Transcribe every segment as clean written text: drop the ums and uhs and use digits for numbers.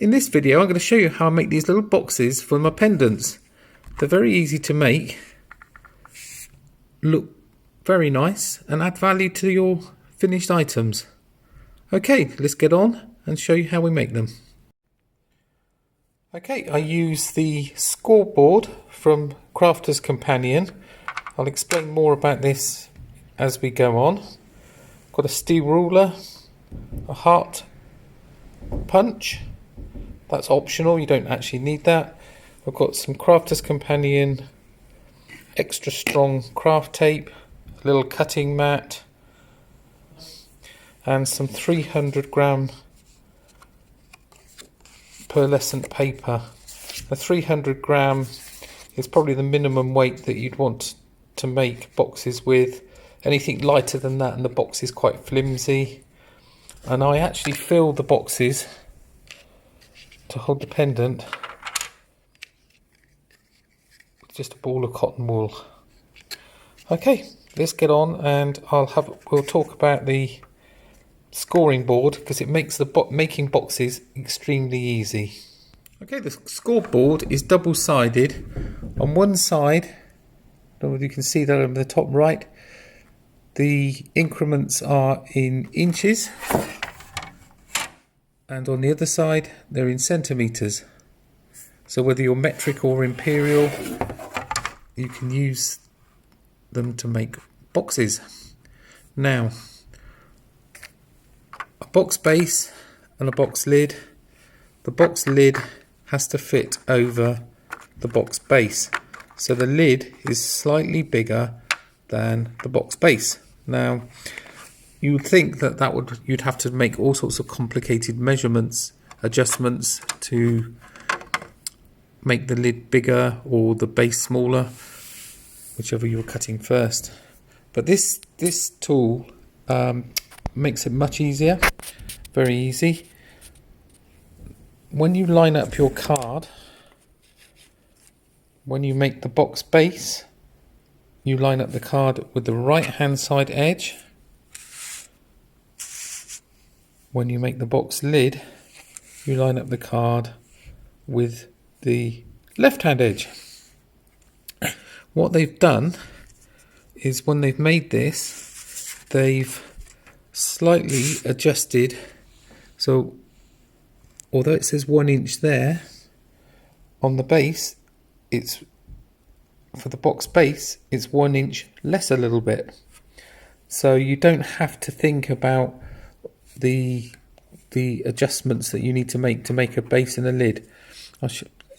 In this video I'm going to show you how I make these little boxes for my pendants. They're very easy to make, look very nice and add value to your finished items. Okay, let's get on and show you how we make them. Okay, I use the scoreboard from Crafter's Companion. I'll explain more about this as we go on. Got a steel ruler, a heart punch, that's optional, you don't actually need that. I've got some Crafter's Companion extra strong craft tape, a little cutting mat, and some 300-gram pearlescent paper. A 300-gram is probably the minimum weight that you'd want to make boxes with. Anything lighter than that and the box is quite flimsy. And I actually fill the boxes to hold the pendant with just a ball of cotton wool. Okay, let's get on and we'll talk about the scoring board because it makes the making boxes extremely easy. Okay, the scoreboard is double-sided. On one side, I don't know if you can see that on the top right, the increments are in inches, and on the other side they're in centimetres. So whether you're metric or imperial, you can use them to make boxes. Now, a box base and a box lid. The box lid has to fit over the box base, so the lid is slightly bigger than the box base. Now, you would think that you'd have to make all sorts of complicated measurements, adjustments to make the lid bigger or the base smaller, whichever you were cutting first. But this tool makes it much easier, very easy. When you line up your card, when you make the box base, you line up the card with the right hand side edge. When you make the box lid, you line up the card with the left hand edge. What they've done is when they've made this, they've slightly adjusted, so although it says 1 inch there on the base, it's for the box base it's 1 inch less a little bit, so you don't have to think about the adjustments that you need to make a base and a lid.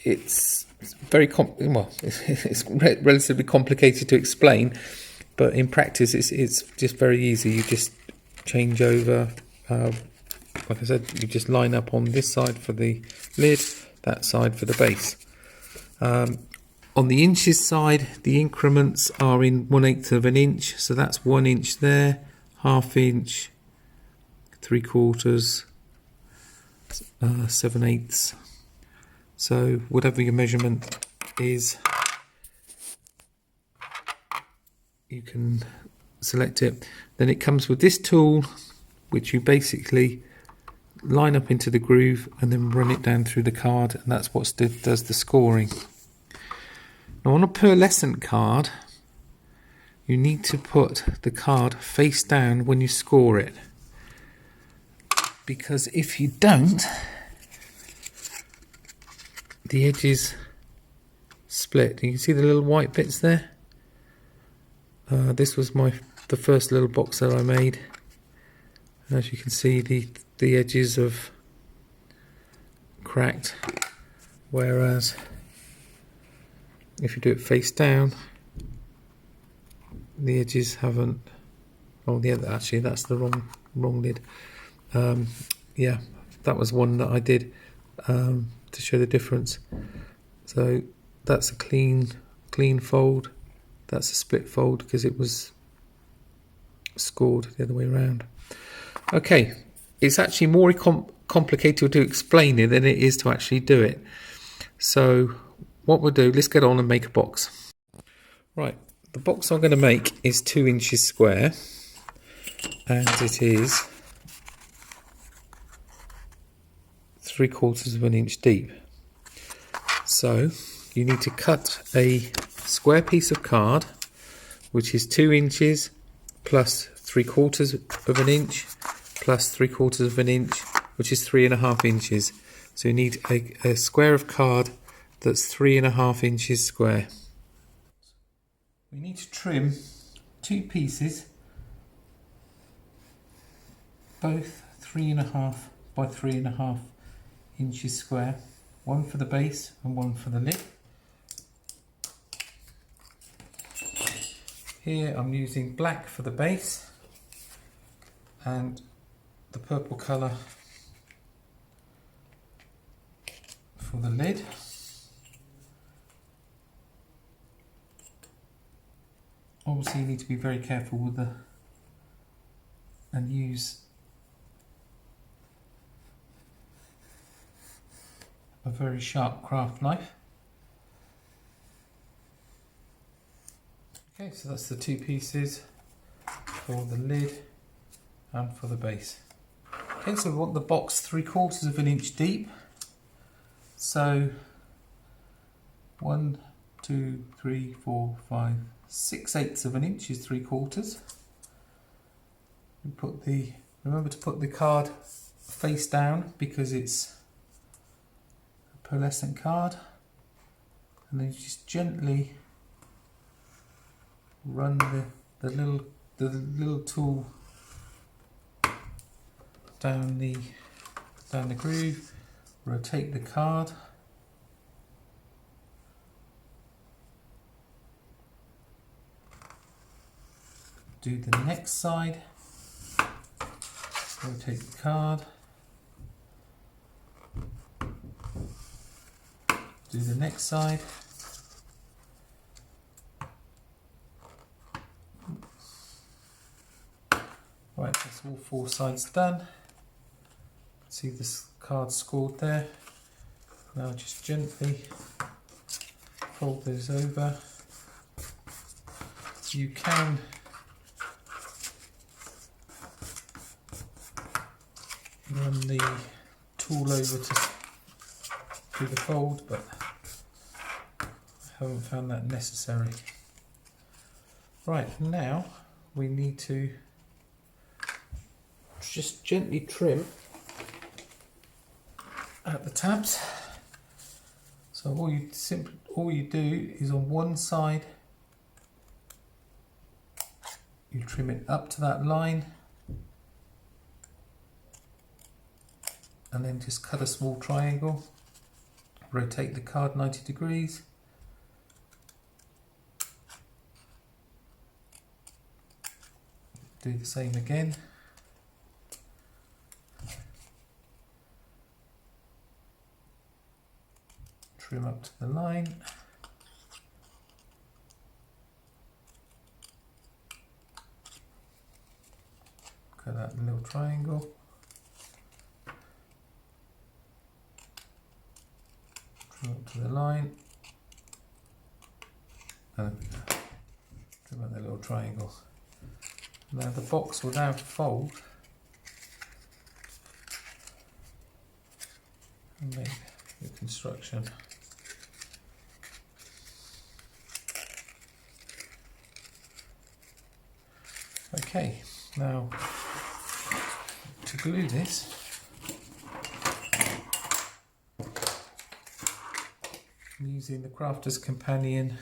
It's very it's relatively complicated to explain, but in practice it's just very easy. You just change over, like I said, you just line up on this side for the lid, that side for the base. On the inches side, the increments are in 1/8 of an inch, so that's 1 inch there, 1/2 inch, 3/4, 7/8. So whatever your measurement is, you can select it. Then it comes with this tool, which you basically line up into the groove and then run it down through the card, and that's what does the scoring. Now on a pearlescent card, you need to put the card face down when you score it, because if you don't, the edges split. You can see the little white bits there. This was the first little box that I made. As you can see, the edges have cracked, whereas if you do it face down, the edges haven't. Oh yeah, actually that's the wrong lid. Yeah, that was one that I did to show the difference. So that's a clean fold, that's a split fold because it was scored the other way around. Okay, it's actually more complicated to explain it than it is to actually do it. So what we'll do, let's get on and make a box. Right, the box I'm going to make is 2 inches square, and it is 3/4 of an inch deep. So you need to cut a square piece of card which is 2 inches plus 3/4 of an inch plus 3/4 of an inch, which is 3.5 inches. So you need a square of card that's 3.5 inches square. We need to trim 2 pieces, both 3.5 by 3.5 inches square, one for the base and one for the lid. Here I'm using black for the base and the purple colour for the lid. Obviously you need to be very careful with and use a very sharp craft knife. Okay, so that's the 2 pieces for the lid and for the base. Okay, so we want the box 3/4 of an inch deep. So 1, 2, 3, 4, 5, 6/8 of an inch is 3/4. Remember to put the card face down because it's a pearlescent card, and then you just gently run the little tool down the groove, rotate the card, do the next side, rotate the card, do the next side, right, that's all 4 sides done. See this card scored there. Now just gently fold those over. You can run the tool over to do the fold, but I haven't found that necessary. Right, now we need to just gently trim at the tabs. So all you do is on one side you trim it up to that line, and then just cut a small triangle, rotate the card 90 degrees, do the same again. Trim up to the line, cut out the little triangle, trim up to the line, and trim out the little triangle. Now the box will now fold and make the construction. Okay, now to glue this, I'm using the Crafter's Companion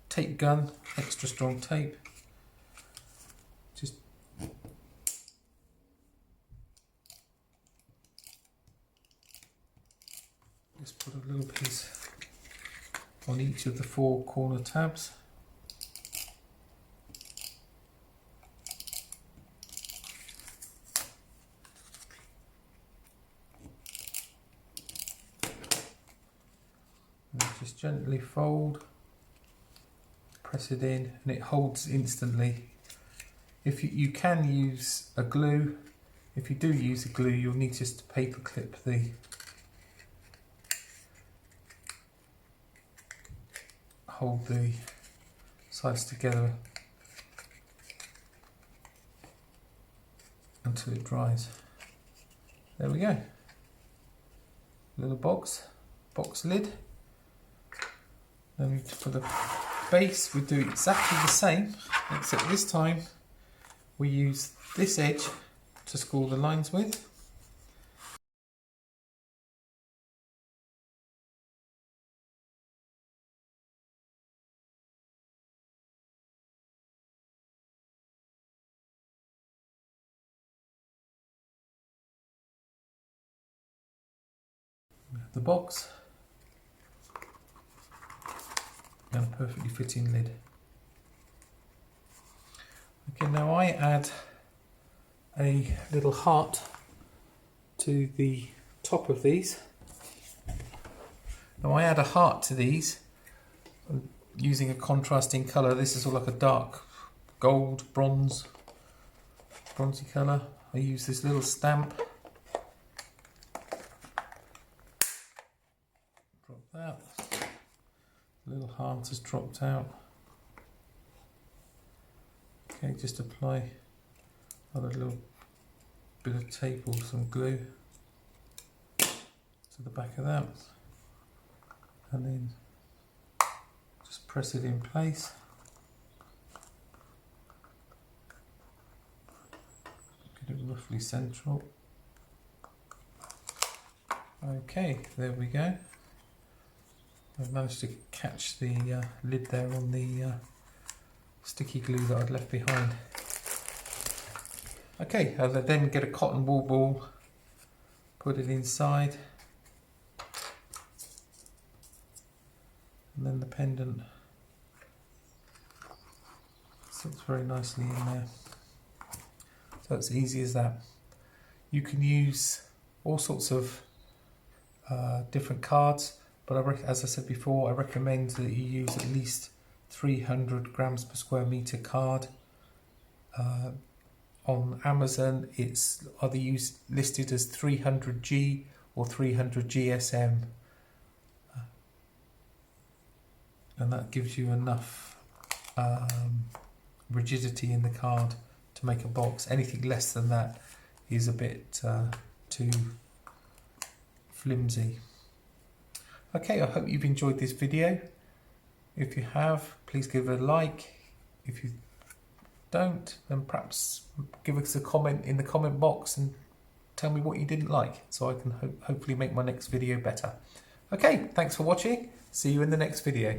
tape gun, extra strong tape. Just put a little piece on each of the 4 corner tabs. And just gently fold, press it in, and it holds instantly. If you can use a glue, if you do use a glue, you'll need just to paper clip hold the sides together until it dries. There we go. little box lid. And for the base we do exactly the same, except this time we use this edge to score the lines with. We have the box and a perfectly fitting lid. Okay, now I add a little heart to the top of these. Now I add a heart to these using a contrasting colour. This is all like a dark gold, bronzy colour. I use this little stamp. Drop that. The little heart has dropped out. Okay, just apply a little bit of tape or some glue to the back of that, and then just press it in place. Get it roughly central. Okay, there we go. I've managed to catch the lid there on the sticky glue that I'd left behind. Okay, I'll then get a cotton wool ball, put it inside, and then the pendant sits very nicely in there. So it's easy as that. You can use all sorts of different cards, but as I said before, I recommend that you use at least 300 grams per square meter card. On Amazon it's either listed as 300G or 300 GSM, and that gives you enough rigidity in the card to make a box. Anything less than that is a bit too flimsy. Okay, I hope you've enjoyed this video. If you have, please give it a like. If you don't, then perhaps give us a comment in the comment box and tell me what you didn't like, so I can hopefully make my next video better. Okay, thanks for watching. See you in the next video.